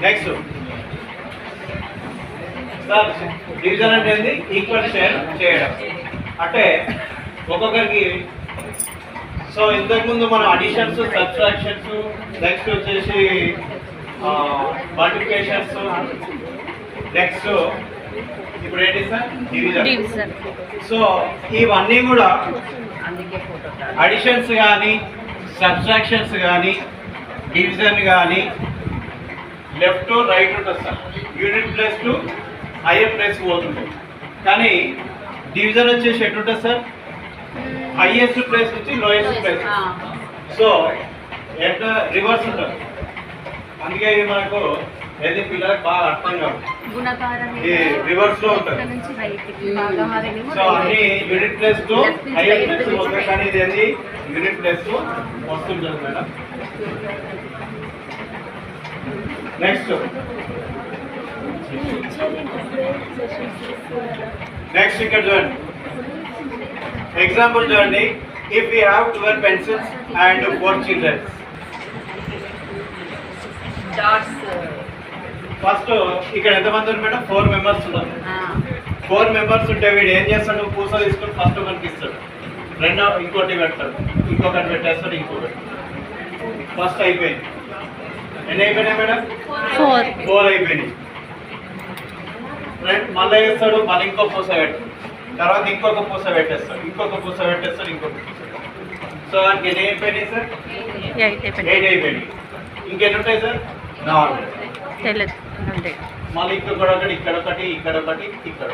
Next sir division అంటే ఏంది? Equal share చేయడం అంటే ఒక్కొక్కరికి. సో ఇంతకుముందు మనం అడిషన్స్, సబ్ట్రాక్షన్స్, నెక్స్ట్ వచ్చేసి మల్టిప్లికేషన్స్, నెక్స్ట్ ఇప్పుడు ఏంటి సార్? డివిజన్. సో ఇవన్నీ కూడా అడిషన్స్ కానీ, సబ్ట్రాక్షన్స్ కానీ, డివిజన్ కానీ లెఫ్ట్ రైట్ ఉంటుంది sir. Unit place to higher place పోతుంటాయి. కానీ డివిజన్ వచ్చేసి ఎట్లుంటుంది సార్? హైయెస్ట్ ప్లేస్ నుంచి లోయెస్ట్ ప్లేస్. సో ఎట్లా రివర్స్ ఉంటుంది. అందుకే ఇది మనకు ఏది పిల్లలకు బాగా అర్థం కాదు, రివర్స్ లో ఉంటుంది. సో అన్ని unit place to higher place వస్తాయి, కానీ ఇది ఏది యూనిట్ ప్లేస్ టు వస్తుంటుంది మేడం. నెక్స్ట్ ఇక్కడ చూడండి, ఎగ్జాంపుల్ చూడండి. If you have 12 pencils and 4 children. First ఇక్కడ ఎంతమంది ఉన్నారు మేడం? 4 మెంబర్స్ ఉన్నారు. 4 మెంబర్స్ ఉంటే వీడు ఏం చేస్తాడు? పూస తీసుకొని ఫస్ట్ ఒకరికి ఇస్తాడు, రెండో ఇంకోటి పెడతాడు, ఇంకొకటి పెట్టేస్తాడు, ఇంకొకటి. ఫస్ట్ అయిపోయింది. ఎన్ని అయిపోయినాయి మేడం? 4 అయిపోయినాయి. మళ్ళీ వేస్తాడు, మళ్ళీ ఇంకో పూస పెట్టాడు, తర్వాత ఇంకొక పూస పెట్టేస్తాడు, ఇంకొక పూస పెట్టేస్తాడు, ఇంకొక పూస. సో దానికి ఎన్ని అయిపోయినాయి సార్? 8 అయిపోయినాయి. ఇంకెన్ని ఉంటాయి సార్? 4. మళ్ళీ ఇంకొకటి, ఇక్కడ ఒకటి, ఇక్కడ ఒకటి, ఇక్కడ.